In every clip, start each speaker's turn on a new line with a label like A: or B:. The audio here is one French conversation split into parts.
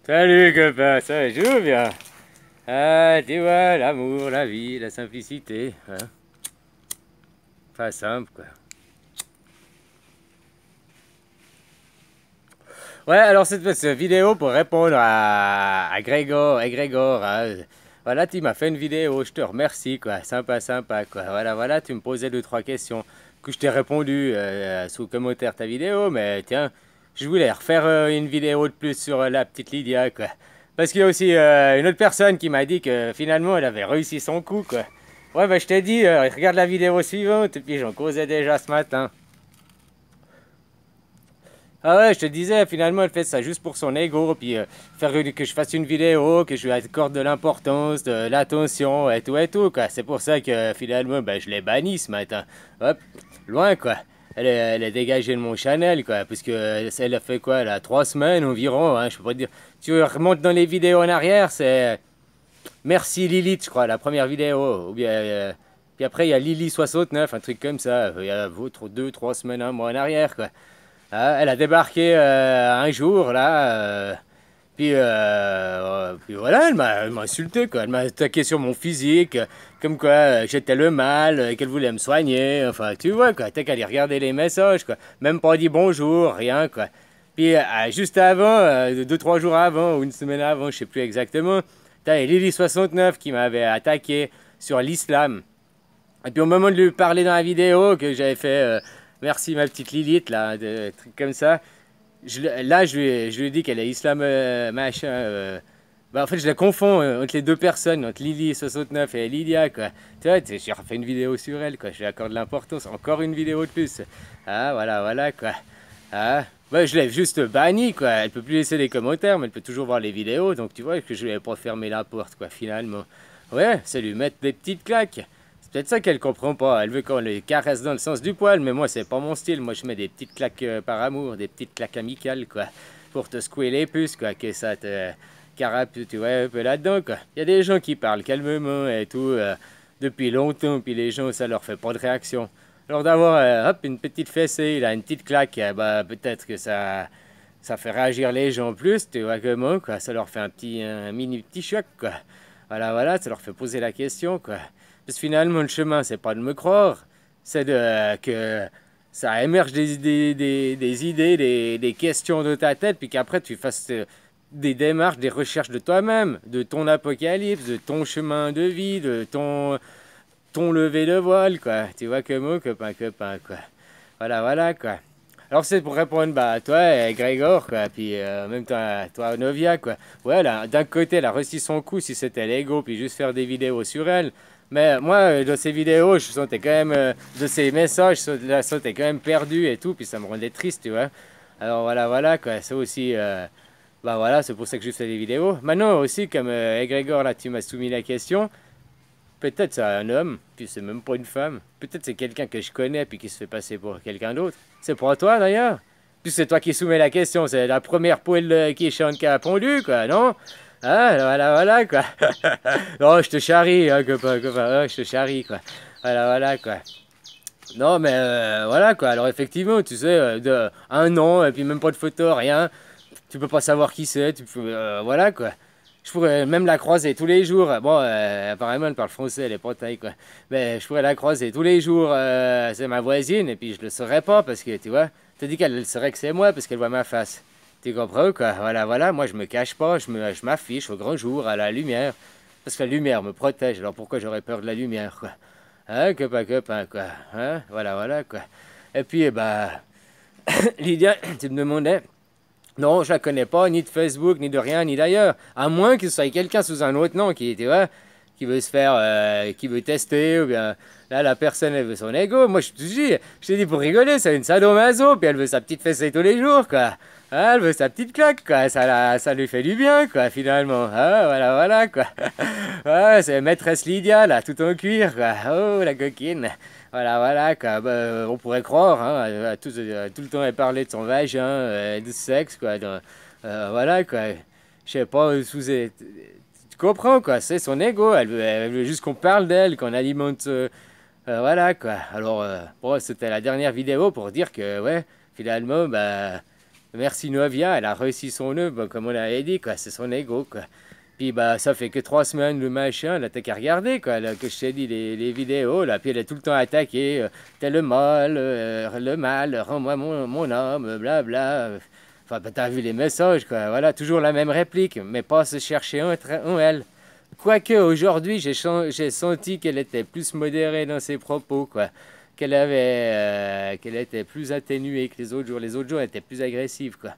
A: Salut copain, ça joue bien. Ah, tu vois, l'amour, la vie, la simplicité. Hein? Pas simple, quoi. Ouais, alors cette vidéo pour répondre à Grégor. Hein. Voilà, tu m'as fait une vidéo, je te remercie, quoi. Sympa, sympa, quoi. Voilà, tu me posais deux, trois questions. Que je t'ai répondu sous commentaire ta vidéo, mais tiens, je voulais refaire une vidéo de plus sur la petite Lydia, quoi. Parce qu'il y a aussi une autre personne qui m'a dit que finalement elle avait réussi son coup, quoi. Ouais, bah je t'ai dit, regarde la vidéo suivante, et puis j'en causais déjà ce matin. Ah ouais, je te disais, finalement, elle fait ça juste pour son ego, puis que je fasse une vidéo, que je lui accorde de l'importance, de l'attention, et tout, quoi. C'est pour ça que finalement, ben, je l'ai banni ce matin. Hop, loin, quoi. Elle est dégagée de mon channel, quoi, parce que elle a fait quoi, là, 3 semaines environ, hein, je peux pas te dire. Tu remontes dans les vidéos en arrière, c'est Merci Lilith, je crois, la première vidéo, ou bien. Puis après, il y a Lily69, un truc comme ça, il y a 2, 3 semaines, un mois en arrière, quoi. Ah, elle a débarqué un jour, là. Puis voilà, elle m'a insulté, quoi. Elle m'a attaqué sur mon physique, comme quoi j'étais le mal, qu'elle voulait me soigner. Enfin, tu vois, quoi. T'as qu'à aller regarder les messages, quoi. Même pas dit bonjour, rien, quoi. Puis juste avant, 2, 3 jours avant, ou une semaine avant, je sais plus exactement, t'as Lily69 qui m'avait attaqué sur l'islam. Et puis au moment de lui parler dans la vidéo que j'avais fait merci ma petite Lilith, là, des trucs comme ça, je lui ai dit qu'elle est islam machin. Bah, en fait, je la confonds entre les deux personnes, entre Lily 69 et Lydia, quoi. Tu vois, j'ai refait une vidéo sur elle, quoi. Je lui accorde de l'importance. Encore une vidéo de plus. Ah, voilà, quoi. Ah, bah, je l'ai juste bannie, quoi. Elle peut plus laisser des commentaires, mais elle peut toujours voir les vidéos. Donc, tu vois que je lui ai pas fermé la porte, quoi, finalement. Ouais, c'est lui mettre des petites claques. C'est peut-être ça qu'elle comprend pas. Elle veut qu'on les caresse dans le sens du poil, mais moi, c'est pas mon style. Moi, je mets des petites claques par amour, des petites claques amicales, quoi. Pour te secouer les puces, quoi. Que ça te carapule, tu vois, un peu là-dedans, quoi. Il y a des gens qui parlent calmement et tout depuis longtemps, puis les gens, ça leur fait pas de réaction. Alors d'avoir, hop, une petite fessée, là, une petite claque, bah, peut-être que ça fait réagir les gens plus, tu vois comment, quoi. Ça leur fait un mini petit choc, quoi. Voilà, ça leur fait poser la question, quoi. Parce que finalement, le chemin, c'est pas de me croire, c'est que ça émerge des idées, des questions de ta tête, puis qu'après tu fasses des démarches, des recherches de toi-même, de ton apocalypse, de ton chemin de vie, de ton lever de voile, quoi. Tu vois que moi, copain, quoi. Voilà, quoi. Alors c'est pour répondre bah, à toi, Grégor, quoi, puis en même temps à toi, Novia, quoi. Ouais, là, d'un côté, elle a réussi son coup si c'était l'ego, puis juste faire des vidéos sur elle. Mais moi, dans ces vidéos, je sentais quand même, de ces messages, je la sentais quand même perdu et tout, puis ça me rendait triste, tu vois. Alors voilà, quoi. C'est aussi, bah voilà, c'est pour ça que je fais des vidéos. Maintenant aussi, comme Grégor, là, tu m'as soumis la question. Peut-être c'est un homme, puis c'est même pas une femme. Peut-être c'est quelqu'un que je connais, puis qui se fait passer pour quelqu'un d'autre. C'est pour toi, d'ailleurs. Puis c'est toi qui soumets la question. C'est la première poêle qui chante qui a pondu, quoi, non? Ah, voilà, quoi. Non, je te charrie, hein, copain. Oh, je te charrie, quoi. Voilà, quoi. Non, mais voilà, quoi. Alors, effectivement, tu sais, de un an, et puis même pas de photo, rien. Tu peux pas savoir qui c'est. Voilà, quoi. Je pourrais même la croiser tous les jours. Bon, apparemment, elle parle français, elle est pas taille, quoi. Mais je pourrais la croiser tous les jours. C'est ma voisine, et puis je le saurais pas parce que, tu vois, tu dis qu'elle le saurait que c'est moi parce qu'elle voit ma face. Tu comprends, quoi? Voilà. Moi, je me cache pas, je m'affiche au grand jour, à la lumière. Parce que la lumière me protège. Alors pourquoi j'aurais peur de la lumière, quoi? Hein, copain, quoi? Hein? Voilà, quoi. Et puis, bah, Lydia, tu me demandais. Non, je la connais pas, ni de Facebook, ni de rien, ni d'ailleurs. À moins que ce soit quelqu'un sous un autre nom qui, tu vois, qui veut se faire, qui veut tester, ou bien, là, la personne, elle veut son ego. Moi, je te dis pour rigoler, c'est une sadomaso, puis elle veut sa petite fessée tous les jours, quoi. Ah, elle veut sa petite claque, quoi. Ça lui fait du bien, quoi, finalement. Ah, voilà, quoi. Ouais, c'est maîtresse Lydia, là, tout en cuir, quoi. Oh, la coquine. Voilà, quoi. Bah, on pourrait croire, hein, tout le temps elle parlait de son vagin, de sexe, quoi. Voilà, quoi. Je sais pas, tu comprends, quoi. C'est son ego. Elle veut juste qu'on parle d'elle, qu'on alimente. Voilà, quoi. Alors, bon, c'était la dernière vidéo pour dire que, ouais, finalement, bah. Merci Novia, elle a réussi son nœud, bah, comme on avait dit, quoi, c'est son ego, quoi. Puis bah ça fait que 3 semaines le machin, là t'as qu'à regarder quoi, là, que je t'ai dit les vidéos, là, puis elle est tout le temps attaquée, t'es le mal, rends-moi mon âme, blabla. Enfin bah, t'as vu les messages quoi, voilà, toujours la même réplique, mais pas se chercher en elle. Quoique aujourd'hui j'ai senti qu'elle était plus modérée dans ses propos quoi, qu'elle était plus atténuée que les autres jours elle était plus agressive quoi.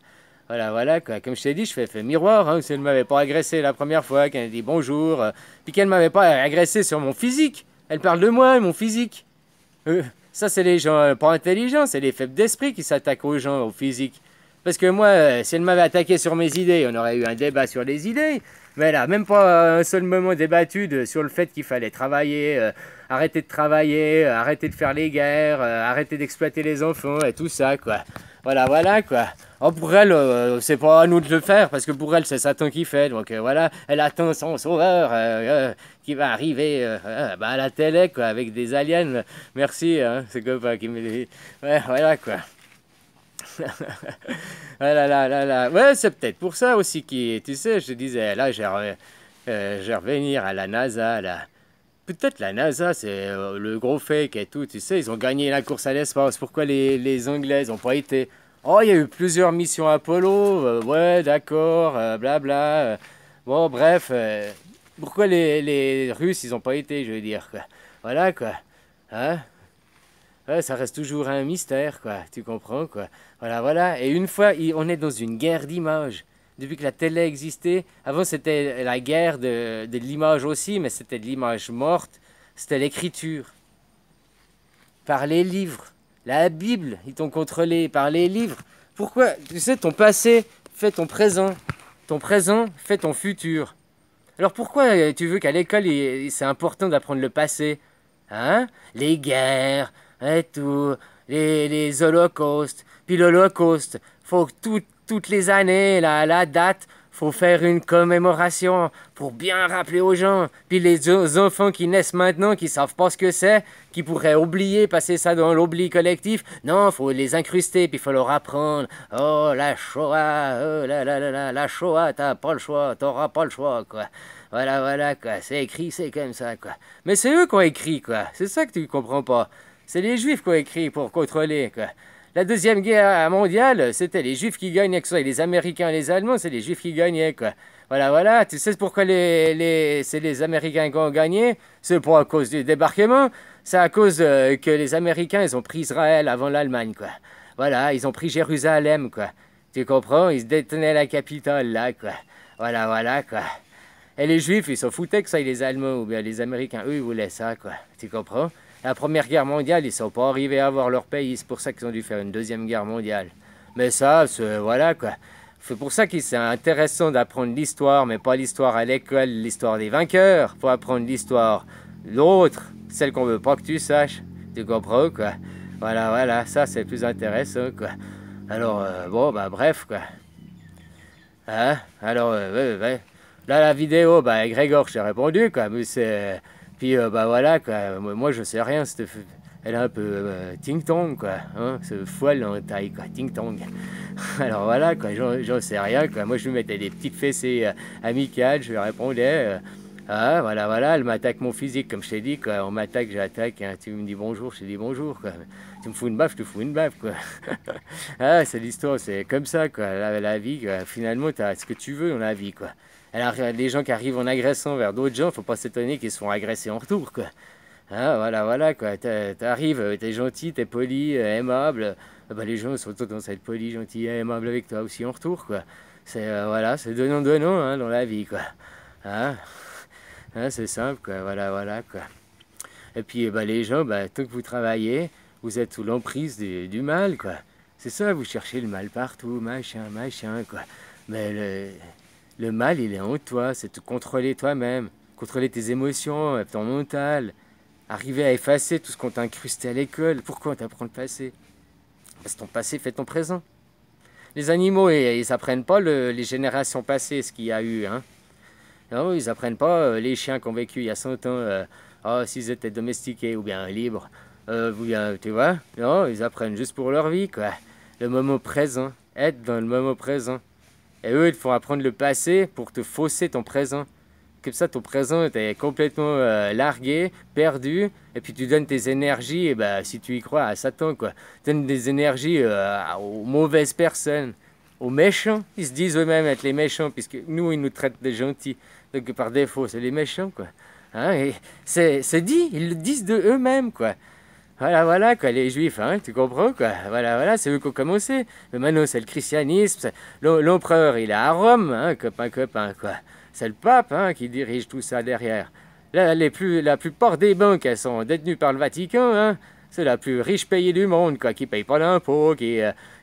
A: Voilà, voilà, quoi. Comme je t'ai dit, je fais miroir. Hein, si elle ne m'avait pas agressé la première fois, qu'elle a dit bonjour, puis qu'elle ne m'avait pas agressé sur mon physique. Elle parle de moi et mon physique. Ça, c'est les gens pas intelligents, c'est les faibles d'esprit qui s'attaquent aux gens, au physique. Parce que moi, si elle m'avait attaqué sur mes idées, on aurait eu un débat sur les idées. Mais elle n'a même pas un seul moment débattu sur le fait qu'il fallait travailler, arrêter de travailler, arrêter de faire les guerres, arrêter d'exploiter les enfants et tout ça, quoi. Voilà, voilà, quoi. Oh, pour elle, c'est pas à nous de le faire, parce que pour elle, c'est Satan qui fait. Donc voilà, elle attend son sauveur qui va arriver bah, à la télé, quoi, avec des aliens. Merci, hein, ce copain qui me dit. Ouais, voilà, quoi. Ah là là là là. Ouais, c'est peut-être pour ça aussi qui, tu sais, je te disais, là, je vais revenir à la NASA, là. Peut-être la NASA, c'est le gros fake et tout, tu sais, ils ont gagné la course à l'espace. Pourquoi les Anglais n'ont pas été? Oh, il y a eu plusieurs missions Apollo, ouais, d'accord, blabla. Bon, bref, pourquoi les Russes, ils n'ont pas été, je veux dire, quoi. Voilà, quoi. Hein? Ouais, ça reste toujours un mystère, quoi. Tu comprends, quoi. Voilà, voilà. Et une fois, on est dans une guerre d'images. Depuis que la télé existait, avant c'était la guerre de l'image aussi, mais c'était de l'image morte. C'était l'écriture. Par les livres. La Bible, ils t'ont contrôlé par les livres. Pourquoi? Tu sais, ton passé fait ton présent. Ton présent fait ton futur. Alors pourquoi tu veux qu'à l'école, c'est important d'apprendre le passé? Hein? Les guerres et tout, les holocaustes. Puis l'holocauste, faut que toutes les années, la date, faut faire une commémoration pour bien rappeler aux gens. Puis les enfants qui naissent maintenant, qui savent pas ce que c'est, qui pourraient oublier, passer ça dans l'oubli collectif, non, faut les incruster, puis faut leur apprendre. Oh, la Shoah, oh la Shoah, t'as pas le choix, t'auras pas le choix, quoi. Voilà, voilà, quoi. C'est écrit, c'est comme ça, quoi. Mais c'est eux qui ont écrit, quoi. C'est ça que tu comprends pas. C'est les Juifs qui ont écrit pour contrôler, quoi. La Deuxième Guerre mondiale, c'était les Juifs qui gagnaient, que ce soit les Américains et les Allemands, c'est les Juifs qui gagnaient, quoi. Voilà, voilà. Tu sais pourquoi c'est les Américains qui ont gagné? C'est pas à cause du débarquement. C'est à cause que les Américains, ils ont pris Israël avant l'Allemagne, quoi. Voilà, ils ont pris Jérusalem, quoi. Tu comprends? Ils détenaient la capitale, là, quoi. Voilà, voilà, quoi. Et les Juifs, ils s'en foutaient que ça, les Allemands ou bien les Américains. Eux, ils voulaient ça, quoi. Tu comprends? La Première Guerre mondiale, ils ne sont pas arrivés à avoir leur pays. C'est pour ça qu'ils ont dû faire une Deuxième Guerre mondiale. Mais ça, voilà, quoi. C'est pour ça que c'est intéressant d'apprendre l'histoire, mais pas l'histoire à l'école, l'histoire des vainqueurs. Faut apprendre l'histoire l'autre, celle qu'on veut pas que tu saches. Tu comprends, quoi? Voilà, voilà. Ça, c'est plus intéressant, quoi. Alors, bon, bah, bref, quoi. Hein? Alors, ouais, ouais. Là, la vidéo, bah, Grégor, je t'ai répondu, quoi. Mais c'est... Puis, bah, voilà, quoi. Moi, je sais rien. Elle est un peu ting-tong, quoi. Hein? Ce foile en taille, quoi. Ting-tong. Alors, voilà, quoi. J'en sais rien, quoi. Moi, je lui mettais des petites fessées amicales. Je lui répondais. Ah, voilà, voilà. Elle m'attaque mon physique, comme je t'ai dit, quoi. On m'attaque, j'attaque. Hein. Tu me dis bonjour, je te dis bonjour, quoi. Tu me fous une baffe, je te fous une baffe, quoi. Ah, c'est l'histoire, c'est comme ça, quoi. La vie, quoi. Finalement, tu as ce que tu veux dans la vie, quoi. Alors, les gens qui arrivent en agressant vers d'autres gens, faut pas s'étonner qu'ils se font agresser en retour, quoi. Hein, voilà, voilà, quoi. T'arrives, t'es gentil, t'es poli, aimable. Bah, les gens sont tendance à être polis, gentils et aimables avec toi aussi en retour, quoi. C'est, voilà, c'est donnant-donnant, hein, dans la vie, quoi. Hein, hein, c'est simple, quoi. Voilà, voilà, quoi. Et puis, bah, les gens, bah, tant que vous travaillez, vous êtes sous l'emprise du mal, quoi. C'est ça, vous cherchez le mal partout, machin, machin, quoi. Mais le mal, il est en toi, c'est te contrôler toi-même, contrôler tes émotions, ton mental, arriver à effacer tout ce qu'on t'a incrusté à l'école. Pourquoi on t'apprend le passé? Parce que ton passé fait ton présent. Les animaux, ils apprennent pas les générations passées, ce qu'il y a eu, hein. Non, ils apprennent pas les chiens qui ont vécu il y a 100 ans, s'ils étaient domestiqués ou bien libres, ou bien, tu vois. Non, ils apprennent juste pour leur vie, quoi. Le moment présent. être dans le moment présent. Et eux, ils te font apprendre le passé pour te fausser ton présent. Comme ça, ton présent, t'es complètement largué, perdu, et puis tu donnes tes énergies, et ben, si tu y crois, à Satan, quoi. Tu donnes des énergies aux mauvaises personnes, aux méchants. Ils se disent eux-mêmes être les méchants, puisque nous, ils nous traitent de gentils. Donc par défaut, c'est les méchants, quoi. Hein, et c'est dit, ils le disent de eux-mêmes, quoi. Voilà, voilà, quoi, les juifs, hein, tu comprends, quoi. Voilà, voilà, c'est eux qui ont commencé. Mais maintenant, c'est le christianisme. L'empereur, il est à Rome, hein, copain, copain, quoi. C'est le pape, hein, qui dirige tout ça derrière. Là, la plupart des banques, elles sont détenues par le Vatican, hein. C'est la plus riche pays du monde, quoi, qui paye pas d'impôts, qui...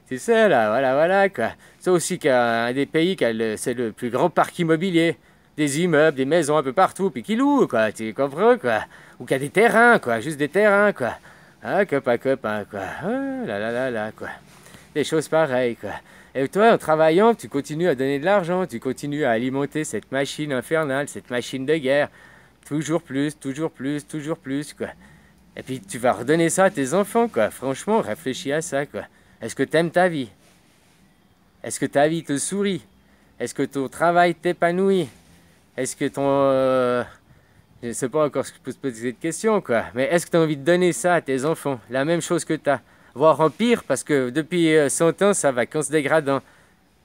A: tu sais, là, voilà, voilà, quoi. C'est aussi qu'un des pays qui a c'est le plus grand parc immobilier. Des immeubles, des maisons un peu partout, puis qui louent, quoi, tu comprends, quoi. Ou qu'il y a des terrains, quoi, juste des terrains, quoi. Ah, copain, copain, quoi. Ah, là, là, là, là, quoi. Des choses pareilles, quoi. Et toi, en travaillant, tu continues à donner de l'argent, tu continues à alimenter cette machine infernale, cette machine de guerre. Toujours plus, toujours plus, toujours plus, quoi. Et puis tu vas redonner ça à tes enfants, quoi. Franchement, réfléchis à ça, quoi. Est-ce que t'aimes ta vie? Est-ce que ta vie te sourit? Est-ce que ton travail t'épanouit? Est-ce que ton... je ne sais pas encore ce que je peux te poser cette question, quoi. Mais est-ce que tu as envie de donner ça à tes enfants? La même chose que tu as. Voire en pire, parce que depuis 100 ans, ça va qu'en se dégradant.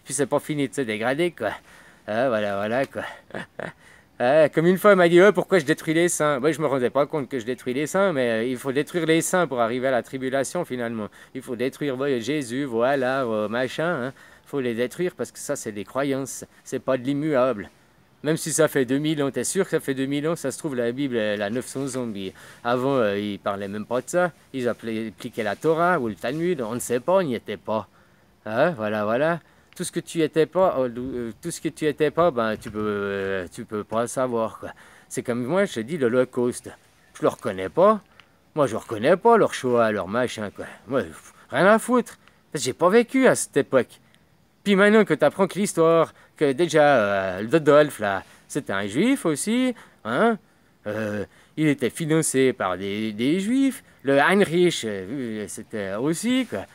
A: Puis c'est pas fini de se dégrader, quoi. Ah, voilà, voilà, quoi. Comme une fois, elle m'a dit, oh, pourquoi je détruis les saints? Moi, je me rendais pas compte que je détruis les saints, mais il faut détruire les saints pour arriver à la tribulation, finalement. Il faut détruire Jésus, voilà, machin. Hein. Il faut les détruire parce que ça, c'est des croyances. C'est pas de l'immuable. Même si ça fait 2000 ans, t'es sûr que ça fait 2000 ans? Ça se trouve, la Bible, elle a 900 ans. Avant, ils parlaient même pas de ça. Ils appliquaient la Torah ou le Talmud. On ne sait pas, on n'y était pas. Hein? Voilà, voilà. Tout ce que tu étais pas, tout ce que tu étais pas, ben, tu peux pas le savoir, quoi. C'est comme moi, je te dis, l'Holocauste. Je le reconnais pas. Moi, je reconnais pas leur Shoah, leur machin, quoi. Moi, rien à foutre. J'ai pas vécu à cette époque. Puis maintenant que tu apprends que l'histoire, que déjà Dodolphe, là, c'était un juif aussi, hein, il était financé par des juifs, le Heinrich, c'était aussi, quoi.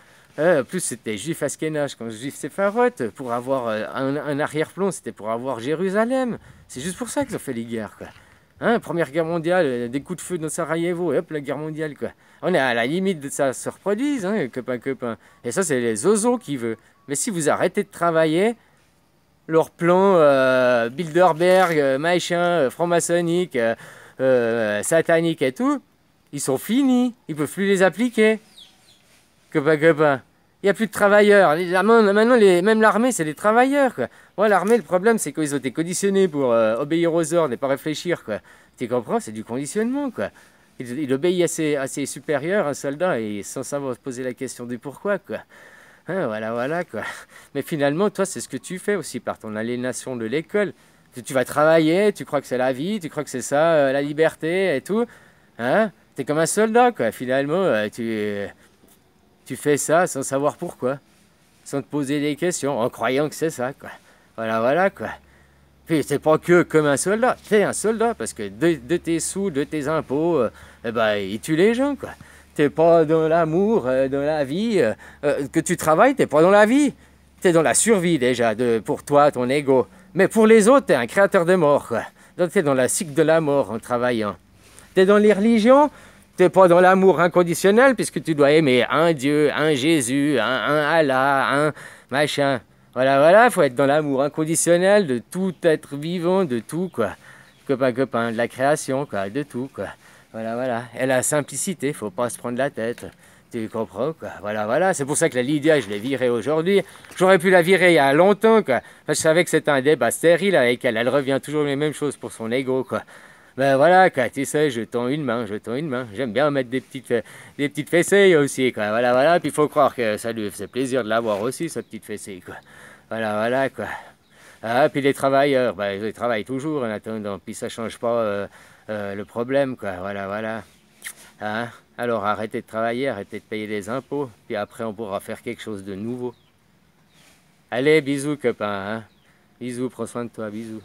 A: Plus c'était juif Ashkénaze quand juif sépharote, pour avoir un arrière-plan, c'était pour avoir Jérusalem. C'est juste pour ça qu'ils ont fait les guerres, quoi. Hein, Première Guerre mondiale, des coups de feu dans Sarajevo, et hop, la guerre mondiale, quoi. On est à la limite de ça se reproduise, hein, copain, copain. Et ça, c'est les zozos qui veulent. Mais si vous arrêtez de travailler, leur plan Bilderberg, machin, franc-maçonnique, satanique et tout, ils sont finis. Ils ne peuvent plus les appliquer. Copain, copain. Il n'y a plus de travailleurs. Maintenant, même l'armée, c'est des travailleurs, quoi. Moi, l'armée, le problème, c'est qu'ils ont été conditionnés pour obéir aux ordres et pas réfléchir, quoi. Tu comprends? C'est du conditionnement, quoi. Il obéit à ses supérieurs, un soldat, et sans savoir se poser la question du pourquoi, quoi. Hein, voilà, voilà, quoi. Mais finalement, toi, c'est ce que tu fais aussi par ton aliénation de l'école. Tu vas travailler, tu crois que c'est la vie, tu crois que c'est ça, la liberté et tout. Hein? T'es comme un soldat, quoi. Finalement, tu fais ça sans savoir pourquoi. Sans te poser des questions, en croyant que c'est ça, quoi. Voilà, voilà, quoi. Puis c'est pas que comme un soldat. T'es un soldat parce que de tes sous, de tes impôts, eh ben, ils tuent les gens, quoi. T'es pas dans l'amour, dans la vie. Que tu travailles, t'es pas dans la vie. T'es dans la survie déjà, pour toi, ton ego. Mais pour les autres, t'es un créateur de mort, quoi. Donc t'es dans la cycle de la mort en travaillant. T'es dans les religions, t'es pas dans l'amour inconditionnel puisque tu dois aimer un Dieu, un Jésus, un Allah, un machin. Voilà, voilà, faut être dans l'amour inconditionnel de tout être vivant, de tout, quoi. Copain, copain, de la création, quoi, de tout, quoi. Voilà, voilà. Et la simplicité, faut pas se prendre la tête. Tu comprends, quoi. Voilà, voilà. C'est pour ça que la Lydia, je l'ai virée aujourd'hui. J'aurais pu la virer il y a longtemps, quoi. Parce que je savais que c'était un débat stérile avec elle. Elle revient toujours les mêmes choses pour son ego, quoi. Ben voilà, quoi. Tu sais, je tends une main, je tends une main. J'aime bien mettre des petites fessées aussi, quoi. Voilà, voilà. Puis il faut croire que ça lui faisait plaisir de l'avoir aussi, sa petite fessée, quoi. Voilà, voilà, quoi. Ah, puis les travailleurs, ben, ils travaillent toujours en attendant. Puis ça change pas le problème, quoi. Voilà, voilà. Hein? Alors arrêtez de travailler, arrêtez de payer les impôts, puis après on pourra faire quelque chose de nouveau. Allez, bisous, copain. Hein? Bisous, prends soin de toi, bisous.